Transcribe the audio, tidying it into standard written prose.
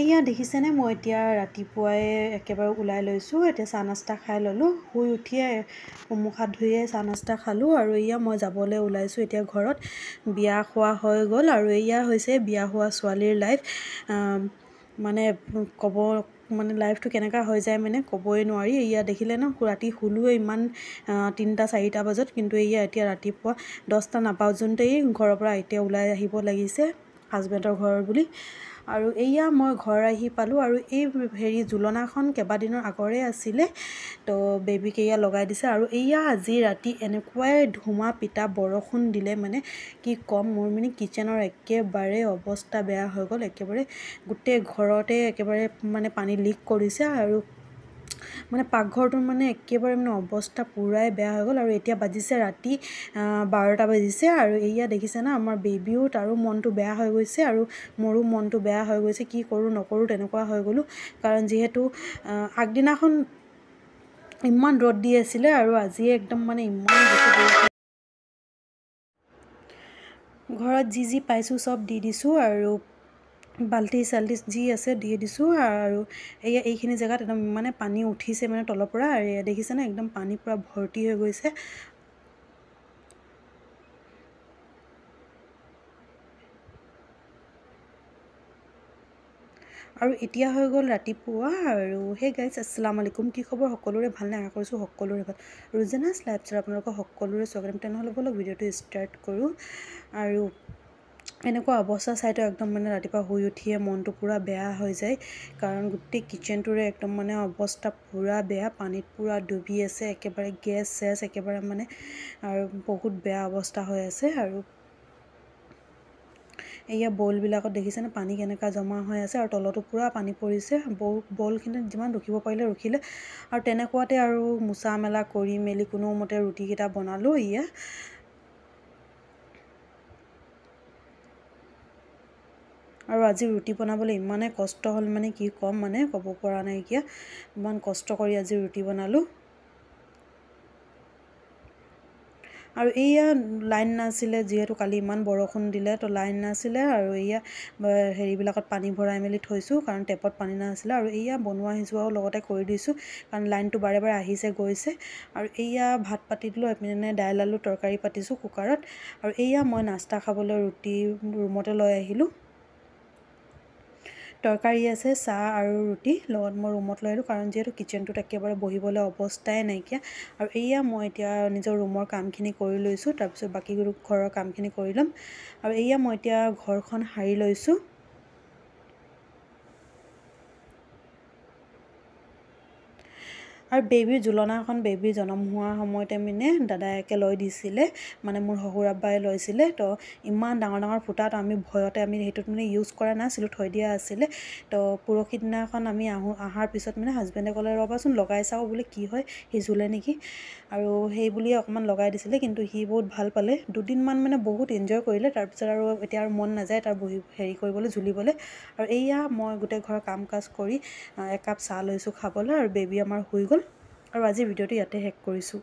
এয়া দেখিছেনে মই এতিয়া ৰাতিপুৱাই একেবাৰে ওলাই লৈছোঁ এতিয়া চাহ নাস্তা খাই ল'লোঁ শুই উঠিয়ে মুখ হাত ধুইয়ে চাহ নাস্তা খালোঁ আৰু এয়া মই যাবলৈ ওলাইছোঁ এতিয়া ঘৰত বিয়া খোৱা হৈ গ'ল আৰু এয়া হৈছে বিয়া হোৱা ছোৱালীৰ লাইফ মানে ক'ব মানে লাইফটো কেনেকুৱা হৈ যায় মানে ক'বই নোৱাৰি এয়া দেখিলে ন ৰাতি শুলোৱে ইমান 3টা 4টা বজাত কিন্তু এয়া এতিয়া ৰাতিপুৱা 10টা নাবাজোঁতেই ঘৰৰ পৰা এতিয়া ওলাই আহিব লাগিছে হাজবেণ্ডৰ ঘৰ বুলি আৰু এয়া মই ঘৰ আহি পালোঁ আৰু এই জুলনাখন কেইবাদিনৰ আগৰে আছিলে তো বেবীক এয়া লগাই দিছে আৰু এয়া আজি ৰাতি এনেকুৱাই ধুমা পিতা বৰষুণ দিলে মানে কি ক'ম মোৰ মানে কিচেনৰ একেবাৰে অৱস্থা বেয়া হৈ গ'ল একেবাৰে গোটেই ঘৰতে একেবাৰে মানে পানী লিক কৰিছে আৰু মানে পাকঘৰটোৰ মানে একেবাৰে মানে অৱস্থা পুৰাই বেয়া হৈ গ'ল আৰু এতিয়া বাজিছে ৰাতি 12টা বাজিছে আৰু এয়া দেখিছে না আমাৰ বেবীও তাৰো মনটো বেয়া হৈ গৈছে আৰু মোৰো মনটো বেয়া হৈ গৈছে কি কৰোঁ নকৰোঁ তেনেকুৱা হৈ গ'লোঁ কাৰণ যিহেতু আগদিনাখন ইমান ৰ'দ দি আছিলে আৰু আজি একদম মানে ইমান বেছি ঘৰত যি পাইছোঁ চব দি দিছোঁ আৰু বাল্টি চাল্টি যি আছে দি দিছোঁ আৰু এইখিনি জেগাত একদম মানে পানী উঠিছে মানে তলৰ পৰা আৰু দেখিছেনে একদম পানী পূৰা ভৰ্তি হৈ গৈছে আৰু এতিয়া হৈ গ'ল ৰাতিপুৱা আৰু হে গাইজ আসসালামু আলাইকুম কি খবৰ সকলোৰে ভালনে আশা কৰিছোঁ সকলোৰে ভাল ৰুজেনাছ লাইফষ্টাইল আপোনালোকৰ সকলোৰে স্বাগতম তেনেহ'লে ব'লক ভিডিঅ'টো ষ্টাৰ্ট কৰোঁ আৰু এনেকুৱা অৱস্থা চাইতো একদম মানে ৰাতিপুৱা শুই উঠিয়ে মনটো পূৰা বেয়া হৈ যায় কাৰণ গোটেই কিচেনটোৰে একদম মানে অৱস্থা পূৰা বেয়া পানীত পূৰা ডুবি আছে একেবাৰে গেছ চেছ একেবাৰে মানে আৰু বহুত বেয়া অৱস্থা হৈ আছে আৰু এয়া বলবিলাকত দেখিছেনে পানী কেনেকুৱা জমা হৈ আছে আৰু তলতো পূৰা পানী পৰিছে বলখিনি যিমান ৰখিব পাৰিলে ৰখিলে আৰু তেনেকুৱাতে আৰু মোচা মেলা কৰি মেলি কোনোমতে ৰুটিকেইটা বনালোঁ এয়া আৰু আজি ৰুটি বনাবলৈ ইমানে কষ্ট হ'ল মানে কি ক'ম মানে ক'ব পৰা নাইকিয়া ইমান কষ্ট কৰি আজি ৰুটি বনালোঁ আৰু এয়া লাইন নাছিলে যিহেতু কালি ইমান বৰষুণ দিলে তো লাইন নাছিলে আৰু এয়া হেৰিবিলাকত পানী ভৰাই মেলি থৈছোঁ কাৰণ টেপত পানী নাছিলে আৰু এয়া বনোৱা সিজোৱাও লগতে কৰি দিছোঁ কাৰণ লাইনটো বাৰে বাৰে আহিছে গৈছে আৰু এয়া ভাত পাতি দিলোঁ এপিনে দাইল আলু তৰকাৰী পাতিছোঁ কুকাৰত আৰু এয়া মই নাস্তা খাবলৈ ৰুটি ৰুমতে লৈ আহিলোঁ তৰকাৰী আছে চাহ আৰু ৰুটি লগত মই ৰুমত লৈ আহিলোঁ কাৰণ যিহেতু কিচেনটোত একেবাৰে বহিবলৈ অৱস্থাই নাইকিয়া আৰু এয়া মই এতিয়া নিজৰ ৰুমৰ কামখিনি কৰি লৈছোঁ তাৰপিছত বাকী ঘৰৰ কামখিনি কৰি ল'ম আৰু এয়া মই এতিয়া ঘৰখন সাৰি লৈছোঁ আৰু বেবীৰ জুলনাখন বেবী জন্ম হোৱাৰ সময়তে মানে দাদায়েকে লৈ দিছিলে মানে মোৰ শহুৰ আব্বাই লৈছিলে তো ইমান ডাঙৰ ডাঙৰ ফুটা তো আমি ভয়তে আমি সেইটোত মানে ইউজ কৰা নাছিলোঁ থৈ দিয়া আছিলে তো পৰহি দিনাখন আমি অহাৰ পিছত মানে হাজবেণ্ডে ক'লে ৰ'বাচোন লগাই চাওঁ বোলে কি হয় সিজুলে নেকি আৰু সেই বুলিয়ে অকণমান লগাই দিছিলে কিন্তু সি বহুত ভাল পালে দুদিনমান মানে বহুত এনজয় কৰিলে তাৰপিছত আৰু এতিয়া আৰু মন নাযায় তাৰ হেৰি কৰিবলৈ ঝুলিবলৈ আৰু এয়া মই গোটেই ঘৰৰ কাম কাজ কৰি একাপ চাহ লৈছোঁ খাবলৈ আৰু বেবী আমাৰ শুই গ'ল আৰু আজি ভিডিঅ'টো ইয়াতে শেষ কৰিছোঁ